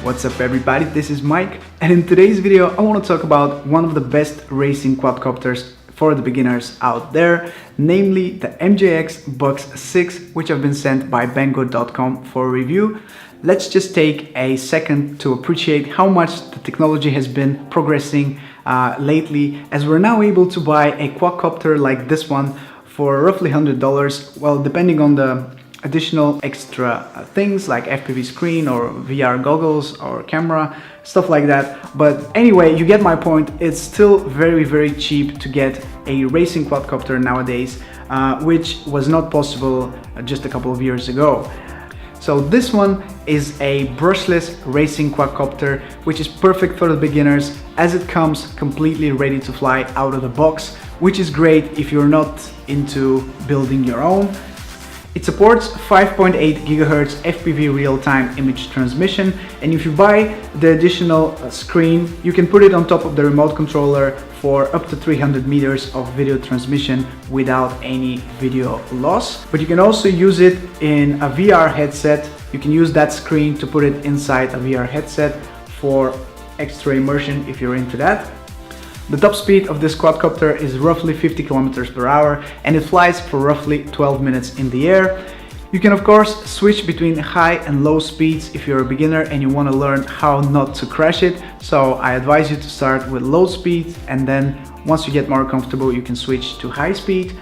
What's up everybody, this is Mike, and in today's video I want to talk about one of the best racing quadcopters for the beginners out there, namely the MJX Bugs 6, which have been sent by Banggood.com for review. Let's just take a second to appreciate how much the technology has been progressing lately, as we're now able to buy a quadcopter like this one for roughly $100, well, depending on the additional extra things like FPV screen or VR goggles or camera, stuff like that. But anyway, you get my point. It's still very cheap to get a racing quadcopter nowadays, which was not possible just a couple of years ago. So this one is a brushless racing quadcopter, which is perfect for the beginners as it comes completely ready to fly out of the box, which is great if you're not into building your own. It supports 5.8 GHz FPV real-time image transmission, and if you buy the additional screen, you can put it on top of the remote controller for up to 300 meters of video transmission without any video loss. But you can also use it in a VR headset. You can use that screen to put it inside a VR headset for extra immersion if you're into that. The top speed of this quadcopter is roughly 50 km per hour, and it flies for roughly 12 minutes in the air. You can of course switch between high and low speeds if you're a beginner and you want to learn how not to crash it. So I advise you to start with low speed, and then once you get more comfortable you can switch to high speed.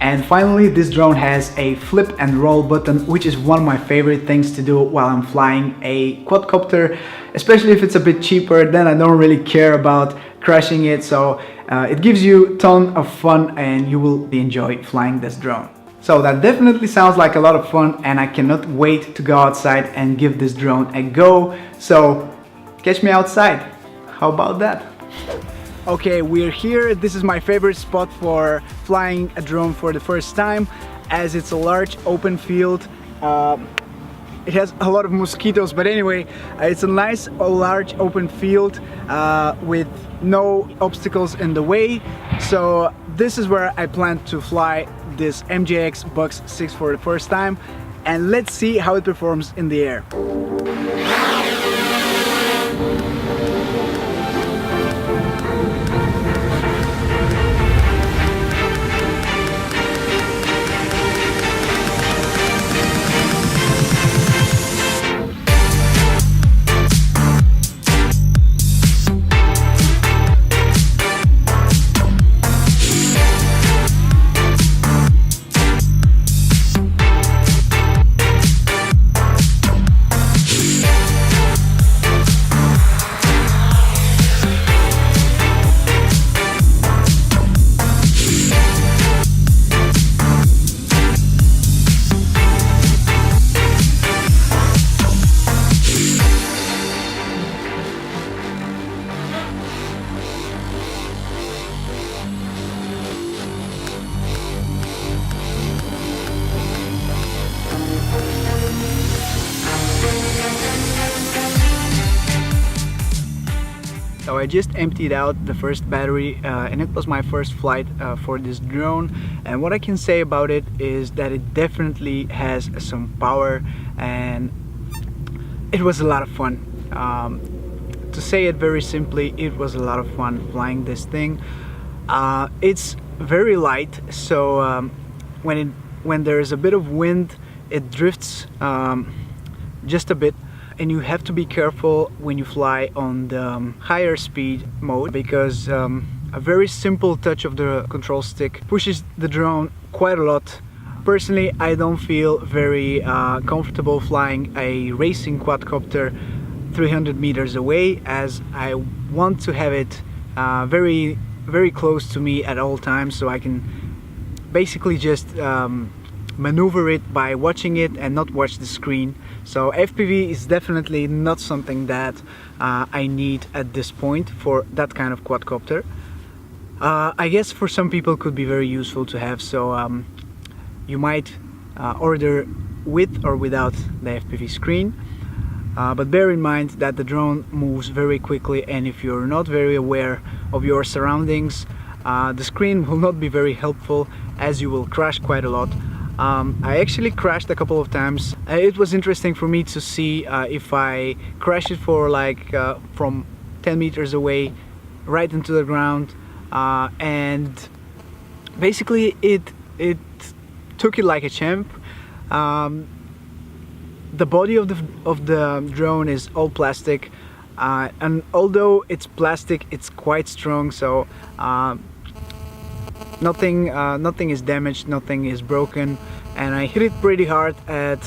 And finally, this drone has a flip and roll button, which is one of my favorite things to do while I'm flying a quadcopter, especially if it's a bit cheaper. Then I don't really care about crashing it, so it gives you a ton of fun and you will enjoy flying this drone. So that definitely sounds like a lot of fun, and I cannot wait to go outside and give this drone a go. So catch me outside. How about that? Okay, we're here. This is my favorite spot for flying a drone for the first time, as it's a large open field. It has a lot of mosquitoes, but anyway, it's a nice large open field with no obstacles in the way. So this is where I plan to fly this MJX Bugs 6 for the first time, and let's see how it performs in the air. So I just emptied out the first battery and it was my first flight for this drone, and what I can say about it is that it definitely has some power and it was a lot of fun. To say it very simply, it was a lot of fun flying this thing. It's very light, so when there is a bit of wind it drifts just a bit. And you have to be careful when you fly on the higher speed mode, because a very simple touch of the control stick pushes the drone quite a lot. Personally, I don't feel very comfortable flying a racing quadcopter 300 meters away, as I want to have it very close to me at all times, so I can basically just maneuver it by watching it and not watch the screen. So FPV is definitely not something that I need at this point for that kind of quadcopter. I guess for some people it could be very useful to have, so you might order with or without the FPV screen. But bear in mind that the drone moves very quickly, and if you're not very aware of your surroundings, the screen will not be very helpful, as you will crash quite a lot. I actually crashed a couple of times. It was interesting for me to see if I crash it for like from 10 meters away right into the ground, and basically it took it like a champ. The body of the drone is all plastic, and although it's plastic, it's quite strong, so nothing is damaged, nothing is broken. And I hit it pretty hard at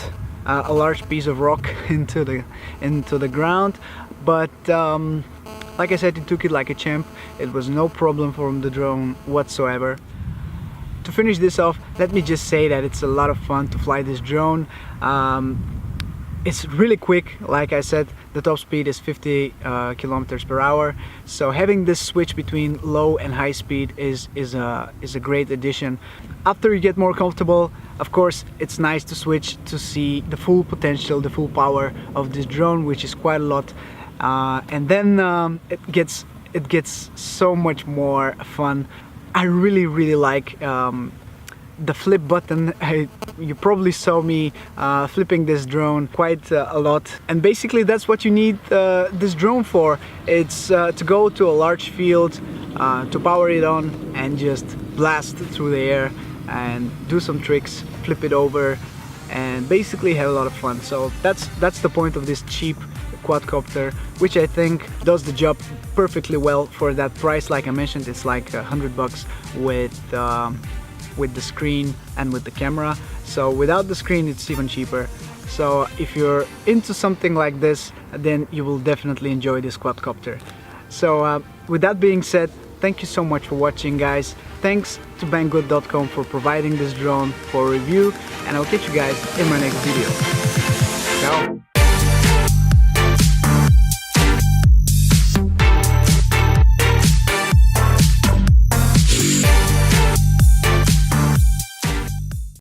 a large piece of rock into the ground, but like I said, it took it like a champ. It was no problem from the drone whatsoever. To finish this off, let me just say that it's a lot of fun to fly this drone. It's really quick. Like I said, the top speed is 50 kilometers per hour. So having this switch between low and high speed is a great addition. After you get more comfortable, of course, it's nice to switch to see the full potential, the full power of this drone, which is quite a lot. And then it gets so much more fun. I really like the flip button. You probably saw me flipping this drone quite a lot, and basically that's what you need this drone for. It's to go to a large field, to power it on and just blast through the air and do some tricks, flip it over, and basically have a lot of fun. So that's the point of this cheap quadcopter, which I think does the job perfectly well for that price. Like I mentioned, it's like $100 with the screen and with the camera. So without the screen, it's even cheaper. So if you're into something like this, then you will definitely enjoy this quadcopter. So with that being said, thank you so much for watching, guys. Thanks to banggood.com for providing this drone for review, and I'll catch you guys in my next video.